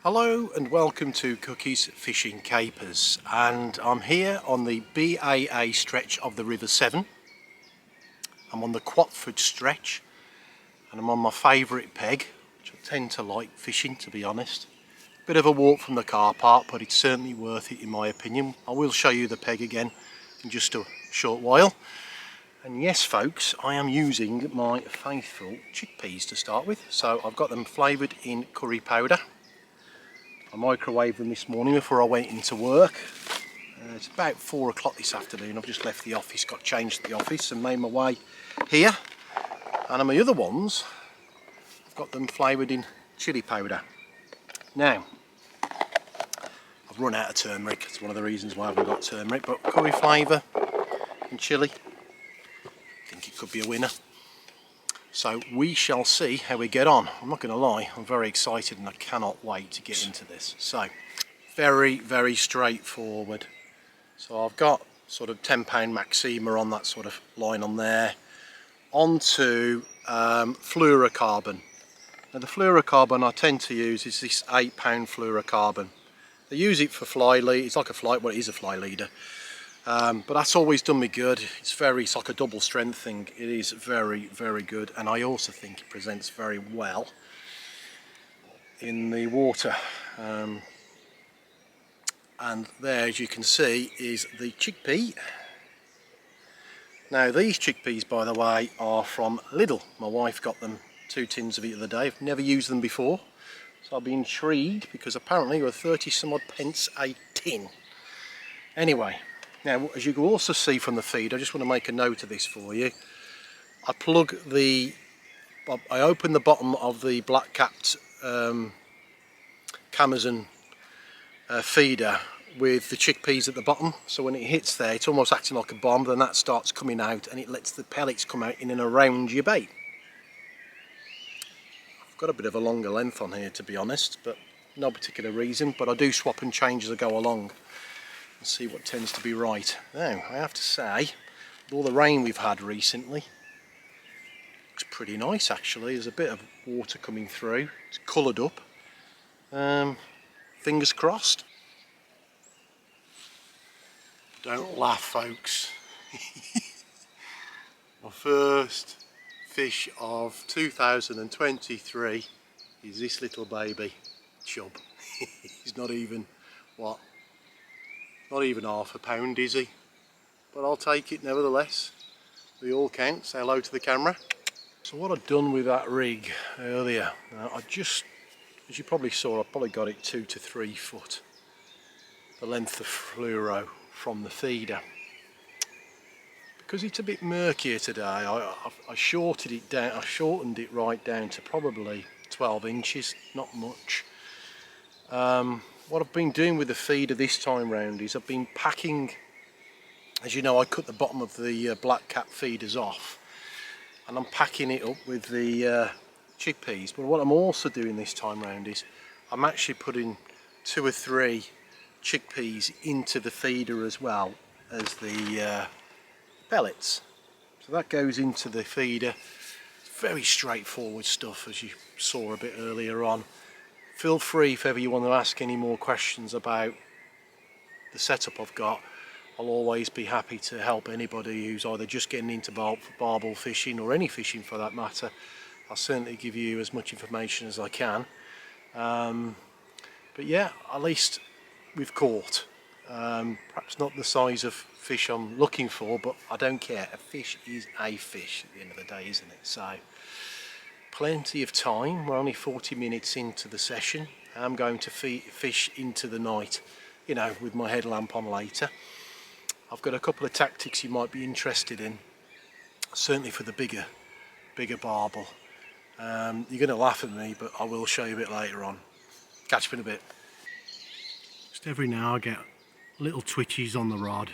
Hello and welcome to Cookie's Fishing Capers, and I'm here on the BAA stretch of the River Severn. I'm on the Quatford stretch and I'm on my favourite peg, which I tend to like fishing, to be honest. Bit of a walk from the car park, but it's certainly worth it in my opinion. I will show you the peg again in just a short while. And yes folks, I am using my faithful chickpeas to start with. So I've got them flavoured in curry powder. I microwaved them this morning before I went into work. It's about 4 o'clock this afternoon. I've just left the office, got changed at the office and made my way here. And on my other ones, I've got them flavoured in chilli powder. Now, I've run out of turmeric. It's one of the reasons why I haven't got turmeric, but curry flavour and chilli, I think it could be a winner. So we shall see how we get on. I'm not going to lie, I'm very excited and I cannot wait to get into this. So, very straightforward. So I've got sort of £10 Maxima on that sort of line on there. Onto fluorocarbon. Now the fluorocarbon I tend to use is this £8 fluorocarbon. They use it for fly lead. It's like a fly, well it is a fly leader. But that's always done me good. It's like a double strength thing. It is very good, and I also think it presents very well in the water. And there, as you can see, is the chickpea. Now these chickpeas, by the way, are from Lidl. My wife got them 2 tins of it the other day. I've never used them before, so I'll be intrigued because apparently they were 30 some odd pence a tin. Anyway. Now, as you can also see from the feed, I just want to make a note of this for you. I open the bottom of the black-capped Camazon feeder with the chickpeas at the bottom. So when it hits there, it's almost acting like a bomb. Then that starts coming out, and it lets the pellets come out in and around your bait. I've got a bit of a longer length on here, to be honest, but no particular reason. But I do swap and change as I go along. See what tends to be right. Now I have to say, with all the rain we've had recently, looks pretty nice actually. There's a bit of water coming through. It's coloured up. Fingers crossed. Don't laugh folks. My first fish of 2023 is this little baby chub. He's not even what? Not even half a pound, is he? But I'll take it nevertheless. They all count. Say hello to the camera. So what I've done with that rig earlier, I just, as you probably saw, I probably got it 2 to 3 foot, the length of fluoro from the feeder. Because it's a bit murkier today, I shortened it down. I shortened it right down to probably 12 inches, not much. What I've been doing with the feeder this time round is I've been packing, as you know I cut the bottom of the black cap feeders off and I'm packing it up with the chickpeas, but what I'm also doing this time round is I'm actually putting 2 or 3 chickpeas into the feeder as well as the pellets. So that goes into the feeder. It's very straightforward stuff, as you saw a bit earlier on. Feel free if ever you want to ask any more questions about the setup I've got. I'll always be happy to help anybody who's either just getting into barbel fishing or any fishing for that matter. I'll certainly give you as much information as I can. But yeah, at least we've caught. Perhaps not the size of fish I'm looking for, but I don't care. A fish is a fish at the end of the day, isn't it? So plenty of time. We're only 40 minutes into the session. I'm going to fish into the night, you know, with my headlamp on later. I've got a couple of tactics you might be interested in, certainly for the bigger barbel. You're going to laugh at me, but I will show you a bit later on. Catch you in a bit. Just every now I get little twitches on the rod.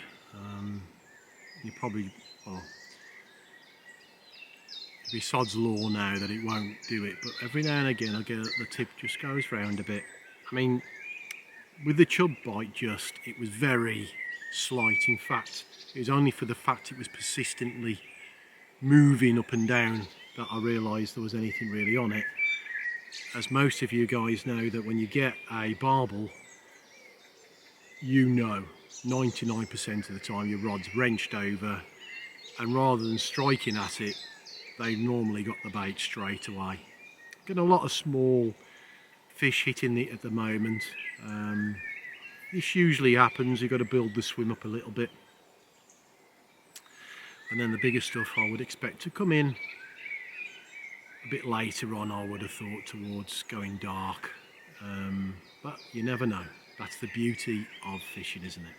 You probably, well, it'd be sod's law now that it won't do it, but every now and again I get the tip just goes round a bit. I mean, with the chub bite it was very slight. In fact, it was only for the fact it was persistently moving up and down that I realised there was anything really on it. as most of you guys know, that when you get a barbel, you know 99% of the time your rod's wrenched over, and rather than striking at it, they've normally got the bait straight away. Getting a lot of small fish hitting it at the moment. This usually happens, you've got to build the swim up a little bit, and then the bigger stuff I would expect to come in a bit later on, I would have thought, towards going dark. But you never know. That's the beauty of fishing, isn't it?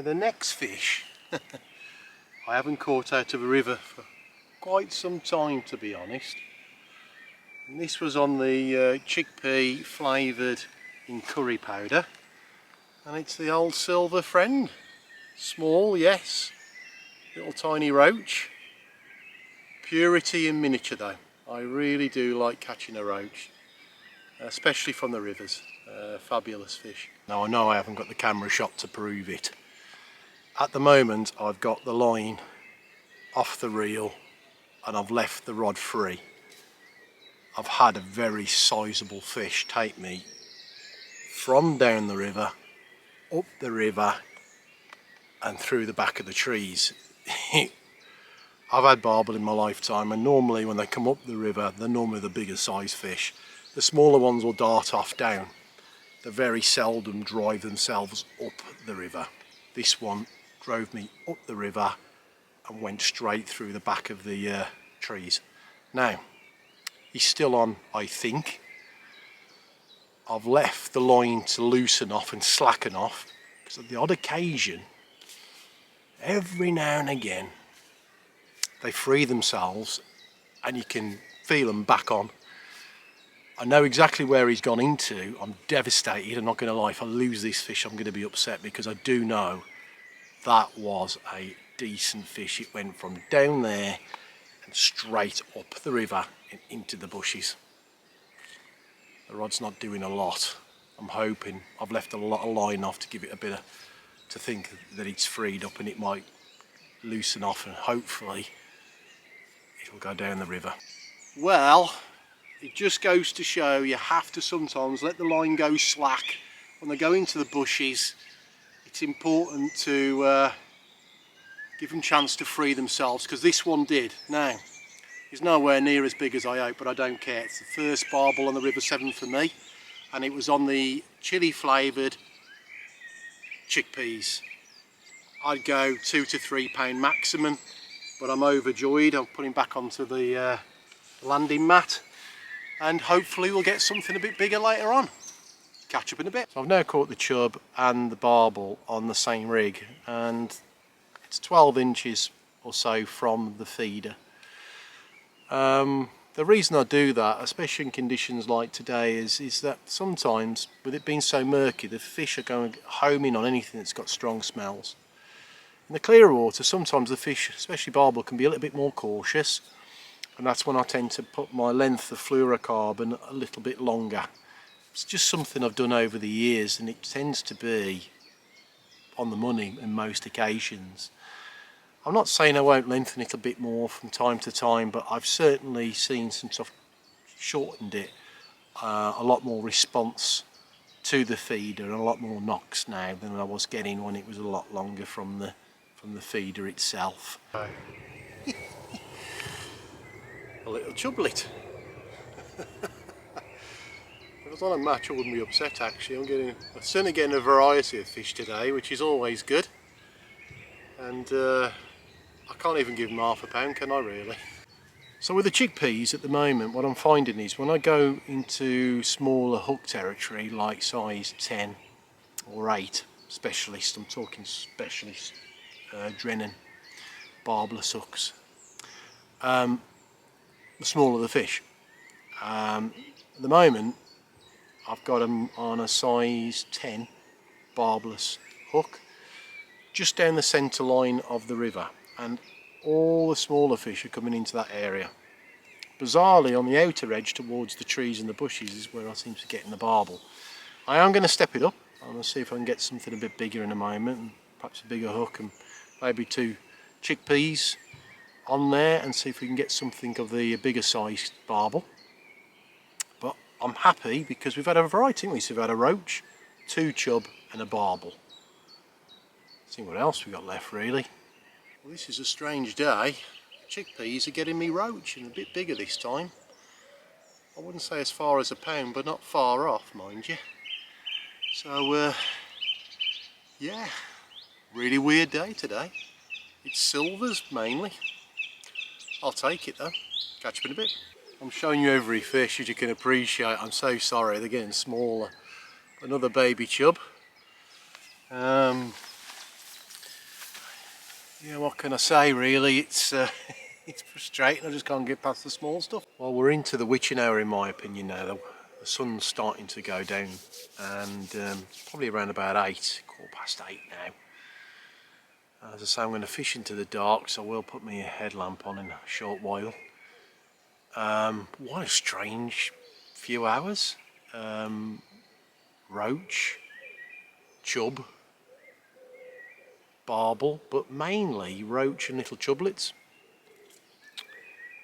The next fish I haven't caught out of a river for quite some time, to be honest. And this was on the chickpea flavoured in curry powder, and it's the old silver friend. Small, yes, little tiny roach. Purity in miniature though. I really do like catching a roach, especially from the rivers. Fabulous fish. Now I know I haven't got the camera shot to prove it. At the moment I've got the line off the reel and I've left the rod free. I've had a very sizable fish take me from down the river, up the river and through the back of the trees. I've had barbel in my lifetime, and normally when they come up the river they're normally the bigger size fish. The smaller ones will dart off down. They very seldom drive themselves up the river. This one drove me up the river and went straight through the back of the trees. Now, he's still on, I think. I've left the line to loosen off and slacken off, because at the odd occasion, every now and again, they free themselves and you can feel them back on. I know exactly where he's gone into. I'm devastated, I'm not going to lie. If I lose this fish, I'm going to be upset, because I do know that was a decent fish. It went from down there and straight up the river and into the bushes. The rod's not doing a lot. I'm hoping I've left a lot of line off to give it a bit of, to think that it's freed up and it might loosen off, and hopefully it will go down the river. Well, it just goes to show you have to sometimes let the line go slack when they go into the bushes. It's important to give them a chance to free themselves, because this one did. Now, he's nowhere near as big as I hope, but I don't care. It's the first barbel on the River Severn for me, and it was on the chili flavoured chickpeas. I'd go £2 to £3 maximum, but I'm overjoyed. I'm putting back onto the landing mat, and hopefully we'll get something a bit bigger later on. Catch up in a bit. So I've now caught the chub and the barbel on the same rig, and it's 12 inches or so from the feeder. The reason I do that, especially in conditions like today, is that sometimes, with it being so murky, the fish are going home in on anything that's got strong smells. In the clearer water, sometimes the fish, especially barbel, can be a little bit more cautious, and that's when I tend to put my length of fluorocarbon a little bit longer. It's just something I've done over the years, and it tends to be on the money in most occasions. I'm not saying I won't lengthen it a bit more from time to time, but I've certainly seen, since I've shortened it, a lot more response to the feeder and a lot more knocks now than I was getting when it was a lot longer from the feeder itself. A little chublet. If I was on a match I wouldn't be upset actually. I'm certainly getting a variety of fish today, which is always good. And I can't even give them £0.5, can I really? So with the chickpeas at the moment, what I'm finding is when I go into smaller hook territory, like size 10 or 8, specialist, I'm talking specialist Drennan, barbless hooks, the smaller the fish. At the moment I've got them on a size 10 barbless hook just down the centre line of the river, and all the smaller fish are coming into that area. bizarrely on the outer edge towards the trees and the bushes is where I seem to get in the barbel. I am going to step it up. I'm going to see if I can get something a bit bigger in a moment, and perhaps a bigger hook and maybe 2 chickpeas on there, and see if we can get something of the bigger sized barbel. But I'm happy because we've had a variety, haven't we? So we've had a roach, 2 chub and a barbel. See what else we got left really. Well, this is a strange day. Chickpeas are getting me roach, and a bit bigger this time. I wouldn't say as far as a pound, but not far off, mind you. So yeah, really weird day today. It's silvers mainly. I'll take it though. Catch you in a bit. I'm showing you every fish, as you can appreciate. I'm so sorry, they're getting smaller. Another baby chub. Yeah, what can I say really? It's it's frustrating. I just can't get past the small stuff. Well, we're into the witching hour in my opinion now. The sun's starting to go down, and it's probably around about 8, 8:15 now. As I say, I'm going to fish into the dark, so I will put my headlamp on in a short while. What a strange few hours. Roach, chub, barbel, but mainly roach and little chublets,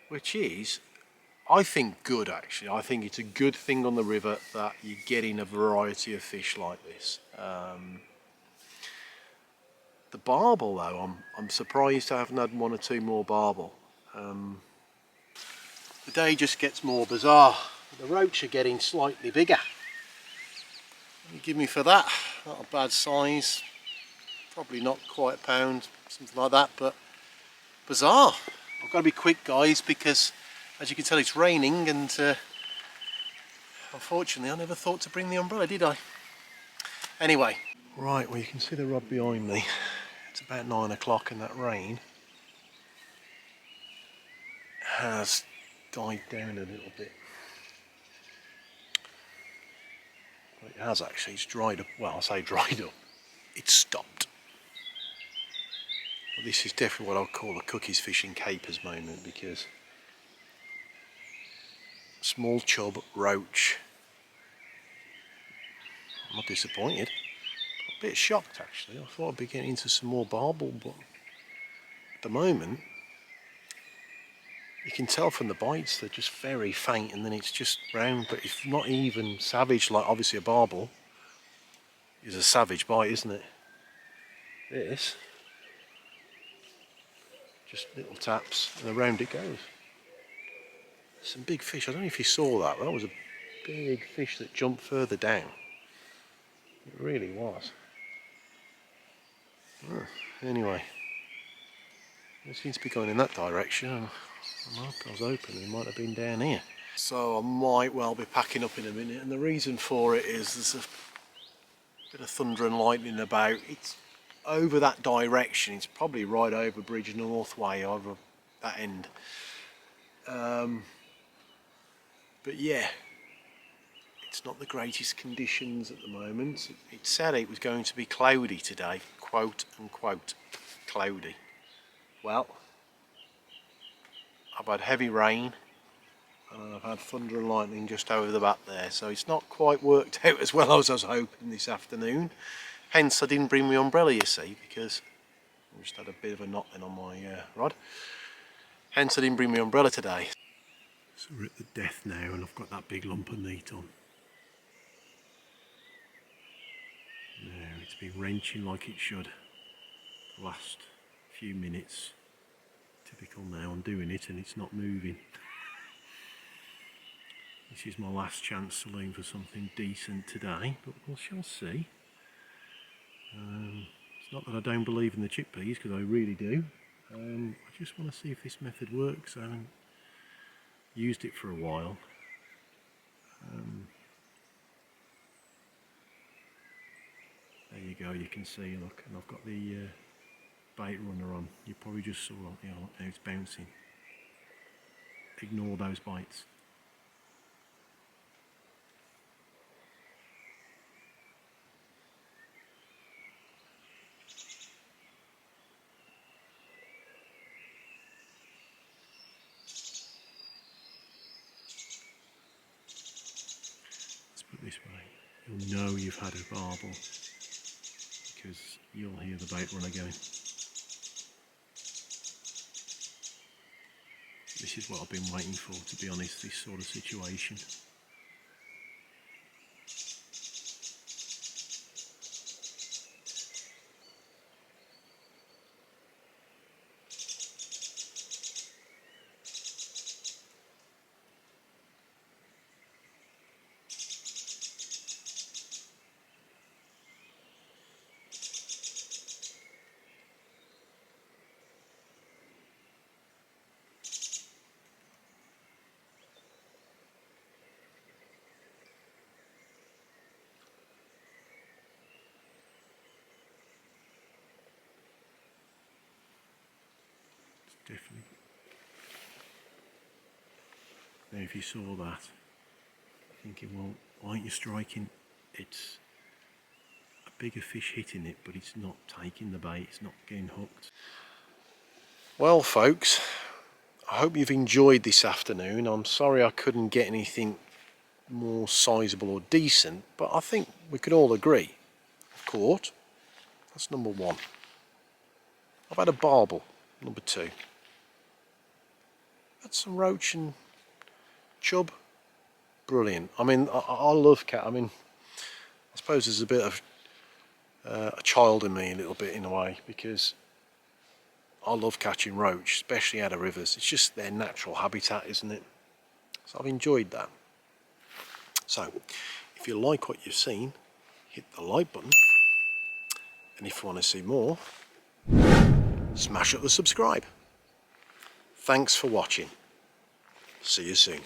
which is, I think, good actually. I think it's a good thing on the river that you're getting a variety of fish like this. The barbel though, I'm surprised I haven't had 1 or 2 more barbel. The day just gets more bizarre. The roach are getting slightly bigger. You give me for that. Not a bad size. Probably not quite a pound, something like that, but bizarre. I've got to be quick guys, because as you can tell it's raining, and unfortunately I never thought to bring the umbrella, did I? Anyway. Right, well you can see the rod behind me. It's about 9 o'clock and that rain has died down a little bit. Well, it has actually, it's dried up. Well, I say dried up. It's stopped. Well, this is definitely what I'll call a cookies fishing capers moment, because small chub, roach. I'm not disappointed. A bit shocked actually. I thought I'd be getting into some more barbel, but at the moment you can tell from the bites they're just very faint, and then it's just round, but it's not even savage like obviously a barbel is a savage bite, isn't it? This, just little taps and around it goes. Some big fish. I don't know if you saw that. That was a big fish that jumped further down. It really was. Oh, anyway, it seems to be going in that direction. I was hoping it might have been down here. So I might well be packing up in a minute, and the reason for it is there's a bit of thunder and lightning about. It's over that direction. It's probably right over Bridgnorth way, over that end. But yeah, it's not the greatest conditions at the moment. It said it was going to be cloudy today, quote unquote cloudy. Well, I've had heavy rain and I've had thunder and lightning just over the back there, so it's not quite worked out as well as I was hoping this afternoon. Hence I didn't bring my umbrella, you see, because I just had a bit of a knot then on my rod. Hence I didn't bring my umbrella today. So we're at the death now, and I've got that big lump of meat on. Now it's been wrenching like it should the last few minutes. Typical now, I'm doing it and it's not moving. This is my last chance to loom for something decent today, but we shall see. It's not that I don't believe in the chickpeas, because I really do. I just want to see if this method works. I haven't used it for a while. There you go, you can see, look, and I've got the bait runner on. You probably just saw, you know, how it's bouncing. Ignore those bites. Put it this way, you'll know you've had a barbel because you'll hear the bait runner going. This is what I've been waiting for, to be honest, this sort of situation. Definitely. Now if you saw that, thinking, well, why aren't you striking? It's a bigger fish hitting it, but it's not taking the bait, it's not getting hooked. Well folks, I hope you've enjoyed this afternoon. I'm sorry I couldn't get anything more sizable or decent, but I think we could all agree I've caught. That's number one. I've had a barbel, number two. Had some roach and chub, brilliant. I mean, I love cat. I mean, I suppose there's a bit of a child in me, a little bit in a way, because I love catching roach, especially out of rivers. It's just their natural habitat, isn't it? So I've enjoyed that. So, if you like what you've seen, hit the like button, and if you want to see more, smash up the subscribe. Thanks for watching. See you soon.